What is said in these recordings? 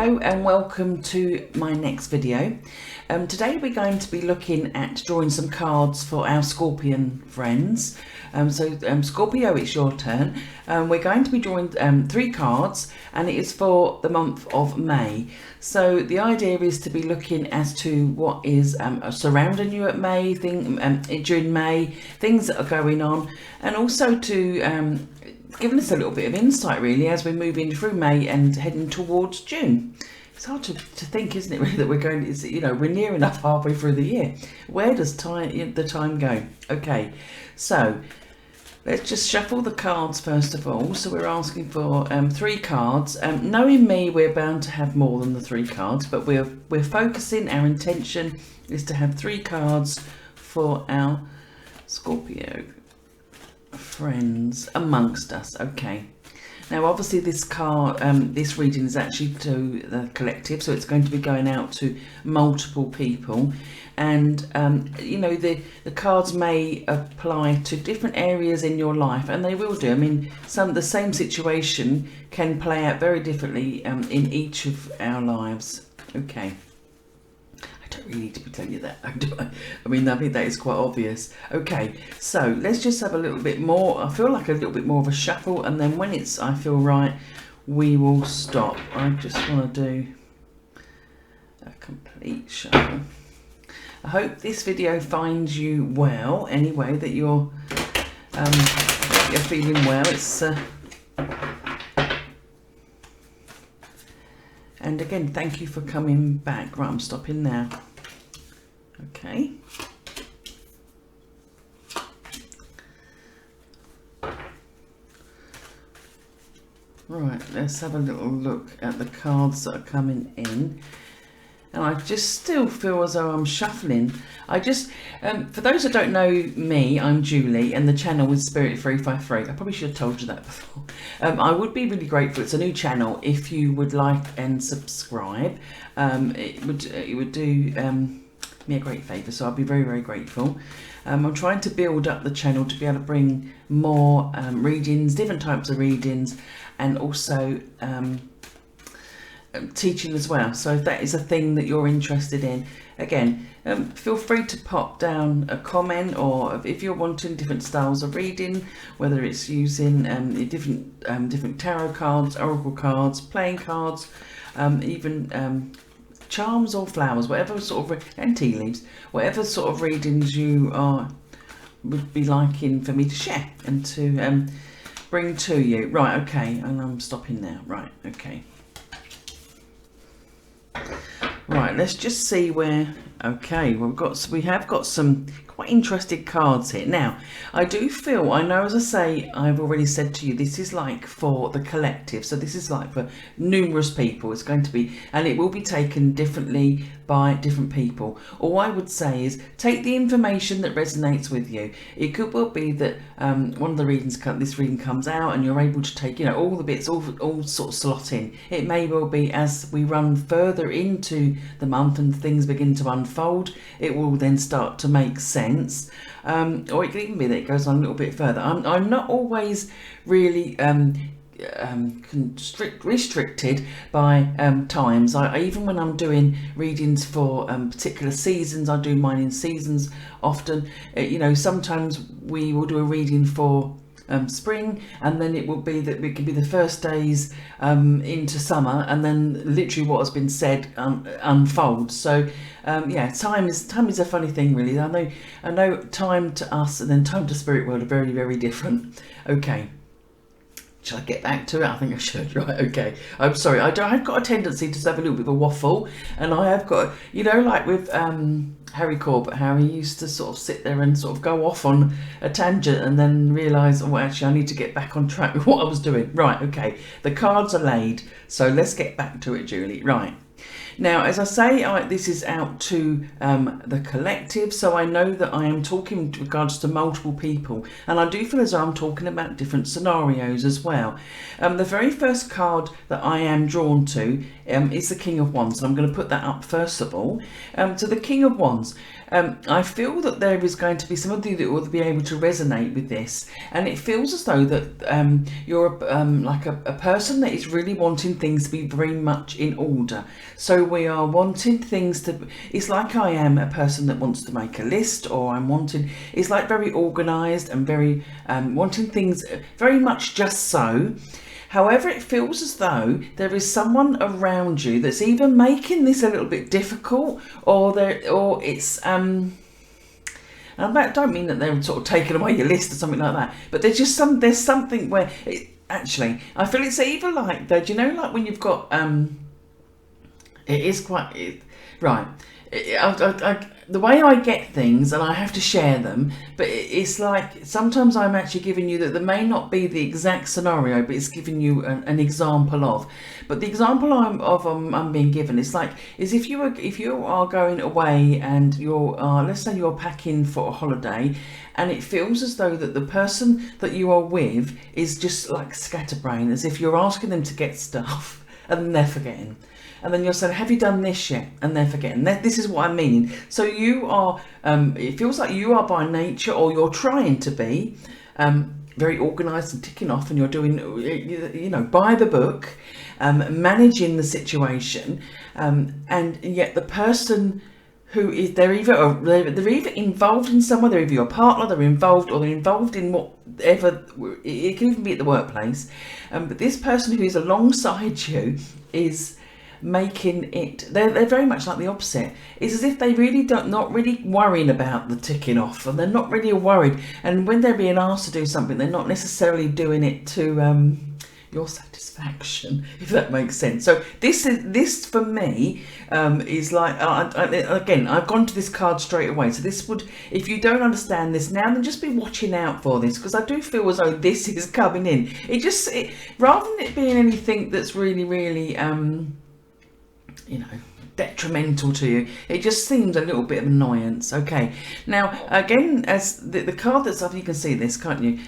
Hello and welcome to my next video. Today we're going to be looking at drawing some cards for our Scorpion friends. Scorpio, it's your turn. We're going to be drawing 3 cards, and it is for the month of May. So the idea is to be looking as to what is surrounding you at May, during May, things that are going on, and also to giving us a little bit of insight really as we're moving through May and heading towards June. It's hard to think, isn't it, really, that we're going, we're near enough halfway through the year. Where does the time go? Okay, so let's just shuffle the cards first of all. So we're asking for 3 cards. Knowing me, we're bound to have more than the 3 cards, but we're focusing, our intention is to have 3 cards for our Scorpio friends amongst us. Okay, now obviously this card, this reading is actually to the collective, so it's going to be going out to multiple people, and the cards may apply to different areas in your life, and they will do. I mean, the same situation can play out very differently in each of our lives. Okay, I don't really need to be telling you that, do I? I mean, I think that is quite obvious. Okay, so let's just have a little bit more. I feel like a little bit more of a shuffle, and then when I feel right, we will stop. I just want to do a complete shuffle. I hope this video finds you well. Anyway, that you're feeling well. And again, thank you for coming back. Right, I'm stopping now. Okay. Right, let's have a little look at the cards that are coming in. And I just still feel as though I'm shuffling. For those that don't know me, I'm Julie, and the channel is Spirit 353. I probably should have told you that before. I would be really grateful. It's a new channel. If you would like and subscribe, it would do me a great favour. So I'd be very, very grateful. I'm trying to build up the channel to be able to bring more readings, different types of readings, and also teaching as well. So if that is a thing that you're interested in, again, feel free to pop down a comment, or if you're wanting different styles of reading, whether it's using different tarot cards, oracle cards, playing cards, even charms or flowers, whatever sort of, and tea leaves, whatever sort of readings you would be liking for me to share and to bring to you. Right, okay, and I'm stopping now. Right, okay. Right, let's just see where. Okay, we have got some quite interesting cards here. Now, I know, as I say, I've already said to you, this is like for the collective. So this is like for numerous people. It's going to be, and it will be taken differently by different people. All I would say is take the information that resonates with you. It could well be that one of the readings, this reading comes out, and you're able to take, all the bits, all sort of slot in. It may well be as we run further into the month and things begin to unfold, it will then start to make sense. Or it could even be that it goes on a little bit further. I'm not always really restricted by times. Even when I'm doing readings for particular seasons, I do mine in seasons often. Sometimes we will do a reading for spring, and then it will be that it could be the first days into summer, and then literally what has been said unfolds. So time is a funny thing, really. I know time to us and then time to spirit world are very, very different. Okay, shall I get back to it? I think I should. Right, okay. I'm sorry. I've got a tendency to have a little bit of a waffle, and I have got, like with Harry Corbett, how he used to sort of sit there and sort of go off on a tangent and then realise, oh, actually, I need to get back on track with what I was doing. Right, okay. The cards are laid, so let's get back to it, Julie. Right. Now, as I say, this is out to the collective, so I know that I am talking with regards to multiple people, and I do feel as though I'm talking about different scenarios as well. The very first card that I am drawn to is the King of Wands, and I'm going to put that up first of all. So the King of Wands, I feel that there is going to be some of you that will be able to resonate with this, and it feels as though that you're like a person that is really wanting things to be very much in order. So we are wanting things to, it's like I am a person that wants to make a list, or I'm wanting, it's like very organised and very wanting things very much just so. However, it feels as though there is someone around you that's either making this a little bit difficult, or it's and I don't mean that they're sort of taking away your list or something like that, but there's something where actually I feel it's either like that, you know, like when you've got it is quite right. The way I get things, and I have to share them, but it's like sometimes I'm actually giving you that there may not be the exact scenario, but it's giving you an example of. But the example I'm being given is if you are going away and you're let's say you're packing for a holiday, and it feels as though that the person that you are with is just like scatterbrain, as if you're asking them to get stuff and they're forgetting. And then you're saying, have you done this yet? And they're forgetting. This is what I'm meaning. So you are, it feels like you are by nature, or you're trying to be, very organised and ticking off, and you're doing, you know, by the book, managing the situation. And yet the person who is, they're either involved in somewhere, they're either your partner, they're involved in whatever, it can even be at the workplace. But this person who is alongside you is making it, they're very much like the opposite. It's as if they really not really worrying about the ticking off, and they're not really worried, and when they're being asked to do something, they're not necessarily doing it to your satisfaction, if that makes sense. So this for me is like again, I've gone to this card straight away. So this would, if you don't understand this now, then just be watching out for this, because I do feel as though this is coming in. Rather than it being anything that's really you know, detrimental to you, it just seems a little bit of annoyance. Okay, now again, as the card that's up, you can see this, can't you?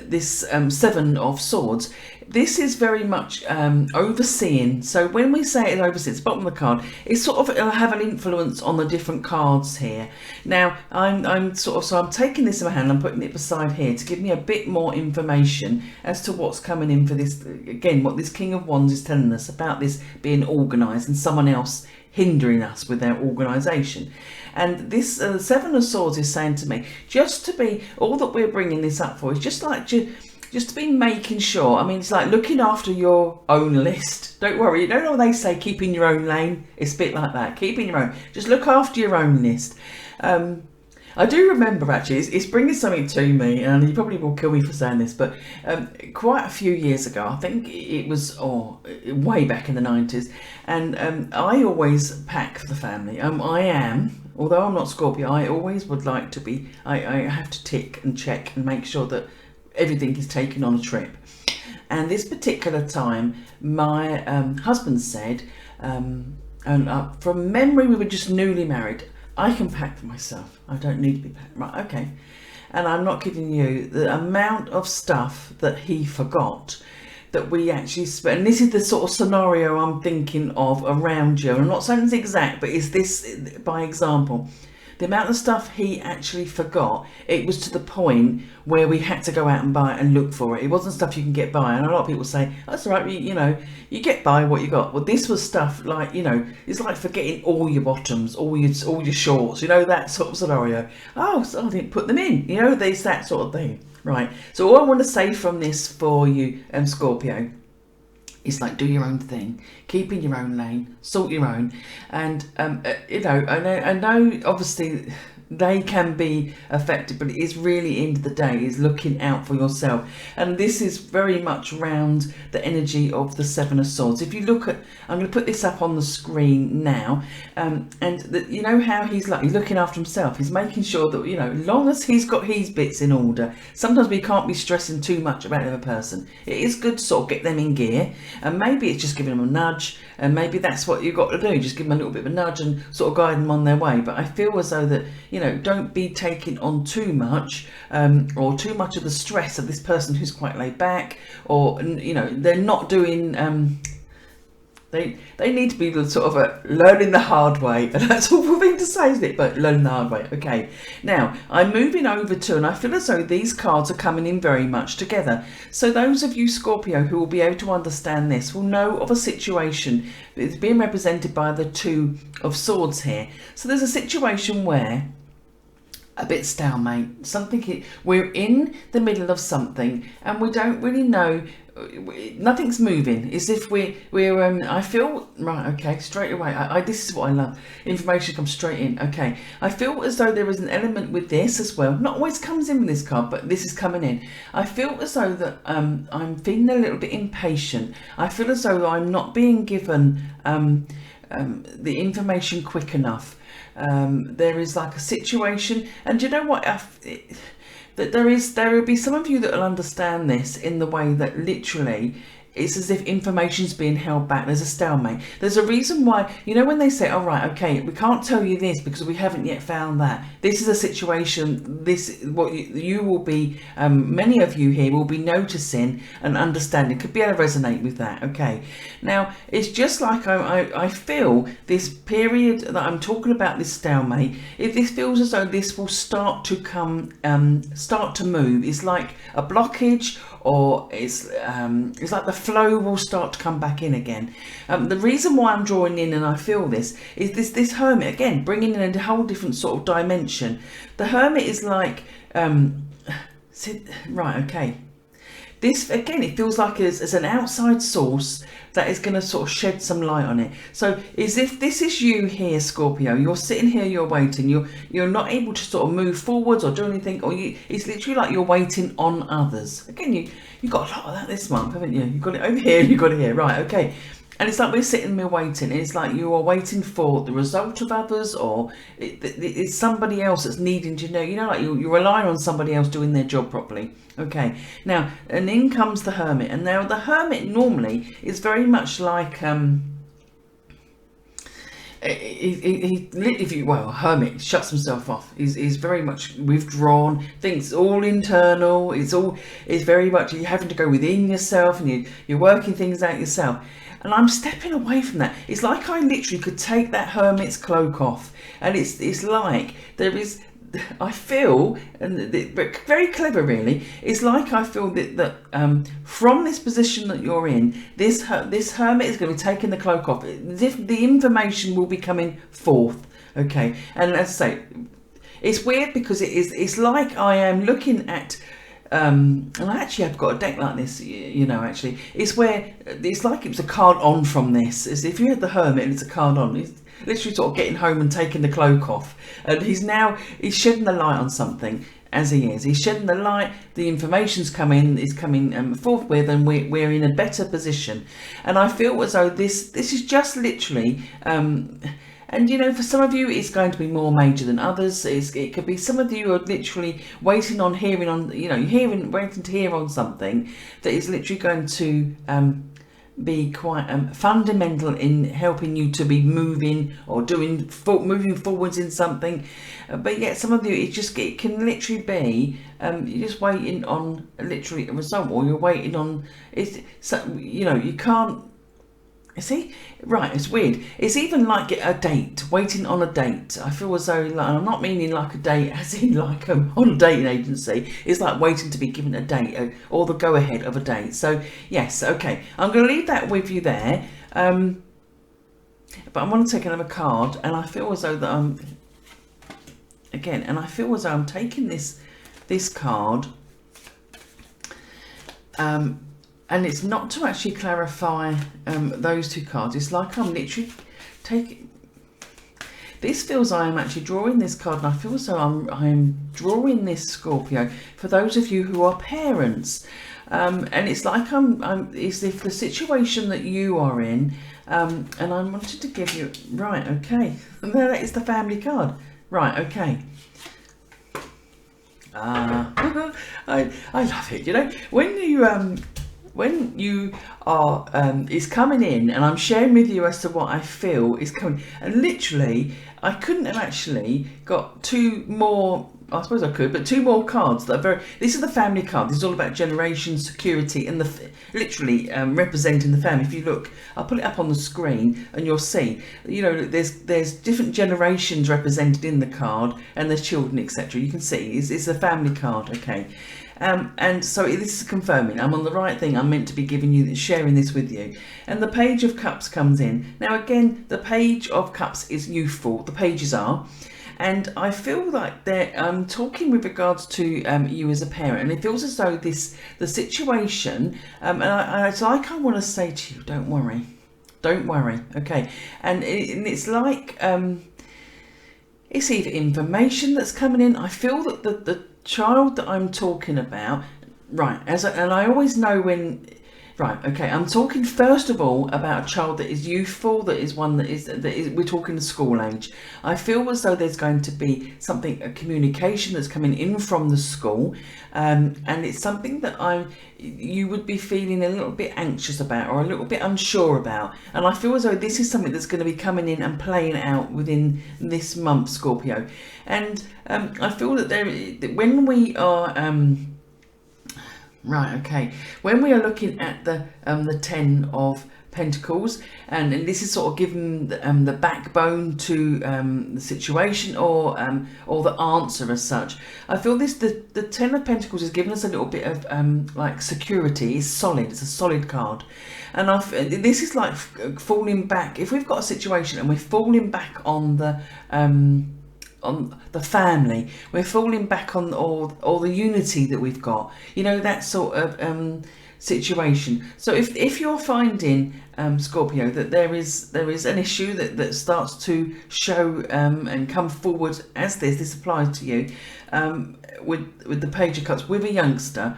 This Seven of Swords, this is very much overseeing. So when we say it's overseeing, it's bottom of the card, it's sort of, it'll have an influence on the different cards here. Now I'm taking this in my hand, I'm putting it beside here to give me a bit more information as to what's coming in for this. Again, what this King of Wands is telling us about this being organised and someone else hindering us with their organisation. And this Seven of Swords is saying to me, just to be, all that we're bringing this up for is just to be making sure, I mean, it's like looking after your own list. Don't worry, you know what they say, keep in your own lane? It's a bit like that, keep in your own. Just look after your own list. I do remember, actually, it's bringing something to me, and you probably will kill me for saying this, but quite a few years ago, I think it was way back in the 90s, and I always pack for the family. Although I'm not Scorpio, I always would like to be, I have to tick and check and make sure that everything is taken on a trip. And this particular time, my husband said, and from memory, we were just newly married, I can pack for myself. I don't need to be packed. Right, okay. And I'm not kidding you, the amount of stuff that he forgot that we actually spent. And this is the sort of scenario I'm thinking of around you. I'm not saying it's exact, but is this by example? The amount of stuff he actually forgot, it was to the point where we had to go out and buy it and look for it. It wasn't stuff you can get by. And a lot of people say, that's all right, you know, you get by what you got. Well, this was stuff like, you know, it's like forgetting all your bottoms, all your shorts, you know, that sort of scenario. Oh, so I didn't put them in, you know, there's that sort of thing. Right, so all I want to say from this for you, Scorpio, it's like, do your own thing, keep in your own lane, sort your own. And, you know, I know obviously they can be affected, but it is really, end of the day, is looking out for yourself. And this is very much around the energy of the Seven of Swords. If you look at, I'm going to put this up on the screen now, you know how he's looking after himself. He's making sure that, you know, as long as he's got his bits in order. Sometimes we can't be stressing too much about the other person. It is good to sort of get them in gear, and maybe it's just giving them a nudge, and maybe that's what you've got to do, just give them a little bit of a nudge and sort of guide them on their way. But I feel as though that, you know, don't be taking on too much, or too much of the stress of this person who's quite laid back, or, you know, they're not doing, they need to be sort of learning the hard way. And that's all we're going to say, isn't it? But learning the hard way. Okay. Now, I'm moving over to, and I feel as though these cards are coming in very much together. So those of you, Scorpio, who will be able to understand this will know of a situation that's being represented by the Two of Swords here. So there's a situation where a bit stalemate, we're in the middle of something and we don't really know, nothing's moving, as if we're I feel, right, okay, straight away, this is what I love, information comes straight in. Okay, I feel as though there is an element with this as well, not always comes in with this card, but this is coming in. I feel as though that I'm feeling a little bit impatient. I feel as though I'm not being given the information quick enough. There is like a situation, and do you know what, that there will be some of you that will understand this in the way that literally it's as if information's being held back. There's a stalemate. There's a reason why, you know, when they say, all right, okay, we can't tell you this because we haven't yet found that. This is a situation, this, what you will be, many of you here will be noticing and understanding, could be able to resonate with that. Okay. Now, it's just like I feel this period that I'm talking about, this stalemate, if this feels as though this will start to come, start to move, it's like a blockage, or it's like the flow will start to come back in again. The reason why I'm drawing in, and I feel this, is this Hermit, again, bringing in a whole different sort of dimension. The Hermit is like, right, okay. This, again, it feels like it's an outside source that is going to sort of shed some light on it. So as if this is you here, Scorpio, you're sitting here, you're waiting, you're not able to sort of move forwards or do anything, or it's literally like you're waiting on others. Again, you got a lot of that this month, haven't you? You've got it over here, you've got it here, right, okay. And it's like we're sitting there waiting. It's like you are waiting for the result of others, or it's somebody else that's needing to know. You know, like you're relying on somebody else doing their job properly. Okay. Now, and in comes the Hermit. And now the Hermit normally is very much like Hermit shuts himself off. He's very much withdrawn. Thinks all internal. It's very much you're having to go within yourself, and you're working things out yourself. And I'm stepping away from that. It's like I literally could take that Hermit's cloak off, and it's like there is. I feel, but very clever really, it's like I feel that from this position that you're in, this Hermit is going to be taking the cloak off. As if the information will be coming forth. Okay, and as I say, it's weird because it's like I am looking at, and I actually have got a deck like this, you know, actually. It's where, it's like it was a card on from this. As if you had the Hermit and it's a card on. He's literally sort of getting home and taking the cloak off. And he's shedding the light on something, as he is. He's shedding the light, the information's coming forth with, and we're in a better position. And I feel as though this is just literally, and you know, for some of you, it's going to be more major than others. It could be some of you are literally waiting to hear on something that is literally going to be quite fundamental in helping you to be moving or moving forwards in something. But yet, some of you, it can literally be you're just waiting on literally a result, or you're waiting on you can't. See, right, it's weird. It's even like a date, waiting on a date. I feel as though, like, I'm not meaning like a date as in like on a dating agency. It's like waiting to be given a date or the go-ahead of a date. So, yes, okay. I'm going to leave that with you there. But I want to take another card, and I feel as though that I'm taking this card. And it's not to actually clarify those two cards. It's like I'm literally taking... this feels I am actually drawing this card, and I feel so I'm drawing this, Scorpio, for those of you who are parents. And it's like it's if the situation that you are in, and I wanted to give you, right, okay, that is the family card, right, okay. I love it, you know, when you are, it's coming in, and I'm sharing with you as to what I feel is coming, and literally, I couldn't have actually got two more, I suppose I could, but two more cards that are very, this is the family card, this is all about generation, security, and literally representing the family. If you look, I'll put it up on the screen, and you'll see, you know, there's different generations represented in the card, and there's children, etc. You can see, it's a family card, okay. And so this is confirming I'm on the right thing. I'm meant to be sharing this with you. And the Page of Cups comes in. Now again, the Page of Cups is youthful. The pages are. And I feel like I'm talking with regards to you as a parent. And it feels as though the situation, and so I kind of want to say to you, don't worry. Don't worry. Okay. And it's like, it's either information that's coming in. I feel that the child that I'm talking about, right, and I always know when, right, okay, I'm talking first of all about a child that is youthful, that is we're talking the school age. I feel as though there's going to be a communication that's coming in from the school, and it's something that you would be feeling a little bit anxious about or a little bit unsure about, and I feel as though this is something that's going to be coming in and playing out within this month, Scorpio. And I feel that when we are right, okay, when we are looking at the 10 of Pentacles, and this is sort of giving the backbone to the situation, or the answer as such. I feel the 10 of Pentacles is giving us a little bit of like security. It's solid. It's a solid card, and this is like falling back. If we've got a situation and we're falling back on the family, we're falling back on all the unity that we've got, you know, that sort of situation. So if you're finding, Scorpio, that there is an issue that starts to show and come forward as this applies to you, with the Page of Cups with a youngster,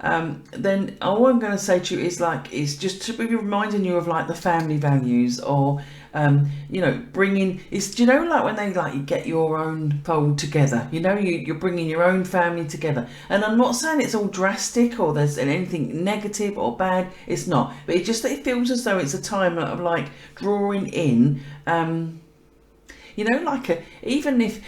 then all I'm going to say to you is just to be reminding you of like the family values, or you know, do you know, like when they you get your own fold together, you know, you're bringing your own family together. And I'm not saying it's all drastic or there's anything negative or bad, it's not, but it feels as though it's a time of like drawing in, you know, even if,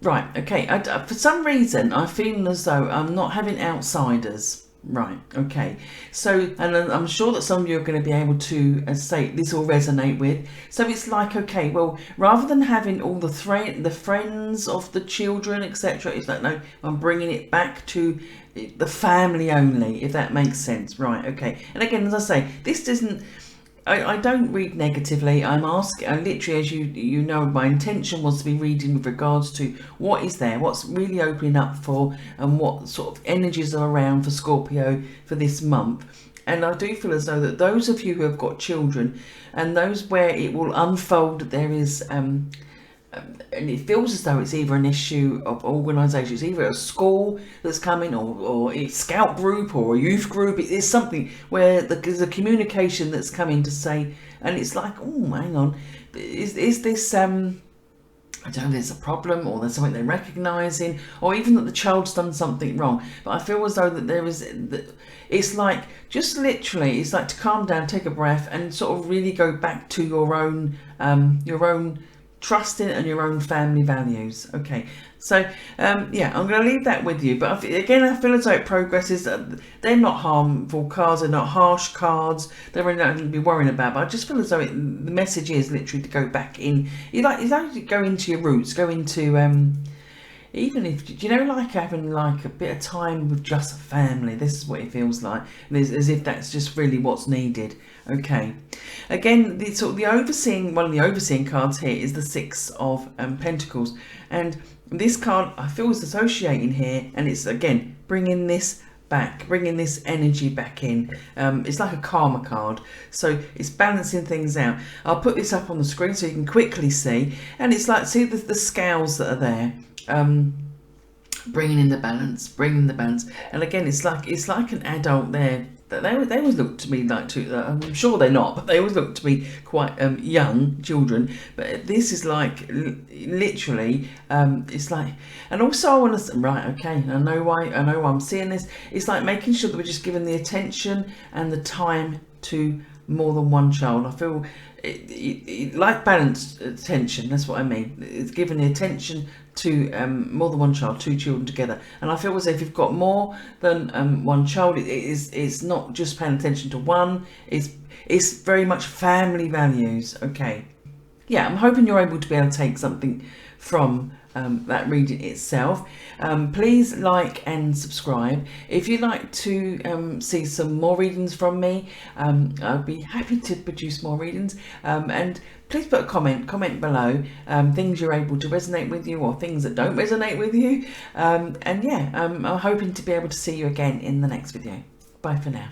right, okay, for some reason I feel as though I'm not having outsiders. Right, okay, so, and I'm sure that some of you are going to be able to say this will resonate with. So it's like, okay, well, rather than having all the friends of the children, etc., it's like, no, I'm bringing it back to the family only, if that makes sense. Right, okay. And again, as I say, this doesn't, I don't read negatively. I'm asking, literally, as you know, my intention was to be reading with regards to what is there, what's really opening up for, and what sort of energies are around for Scorpio for this month. And I do feel as though that those of you who have got children, and those where it will unfold, there is and it feels as though it's either an issue of organisation, it's either a school that's coming, or a scout group or a youth group. It is something where there's a communication that's coming to say, and it's like, oh, hang on, is this I don't know, there's a problem, or there's something they're recognising, or even that the child's done something wrong. But I feel as though that it's like, just literally, it's like to calm down, take a breath, and sort of really go back to your own trust in and your own family values. Okay, so yeah, I'm going to leave that with you. But again, I feel as though it progresses. They're not harmful cards, they're not harsh cards, they're really nothing to be worrying about. But I just feel as though the message is literally to go back in. You like to go into your roots, go into even if, you know, like having like a bit of time with just a family. This is what it feels like, as if that's just really what's needed. Okay, again, the overseeing, one of the overseeing cards here is the 6 of Pentacles, and this card I feel is associating here, and it's again bringing this back, bringing this energy back in. It's like a karma card, so it's balancing things out. I'll put this up on the screen so you can quickly see, and it's like, see the scales that are there, bringing in the balance, and again it's like an adult there. They always look to me like I'm sure they're not, but they always look to me quite young children. But this is like literally, it's like, and also I want to, right, okay, I know why I'm seeing this. It's like making sure that we're just giving the attention and the time to more than one child. I feel it like balanced attention, that's what I mean. It's giving the attention to more than one child, two children together. And I feel as if you've got more than one child, it's not just paying attention to one, it's very much family values. Okay, yeah, I'm hoping you're able to be able to take something from that reading itself. Please like and subscribe. If you'd like to see some more readings from me, I'd be happy to produce more readings. And please put a comment below, things you're able to resonate with you or things that don't resonate with you. And yeah, I'm hoping to be able to see you again in the next video. Bye for now.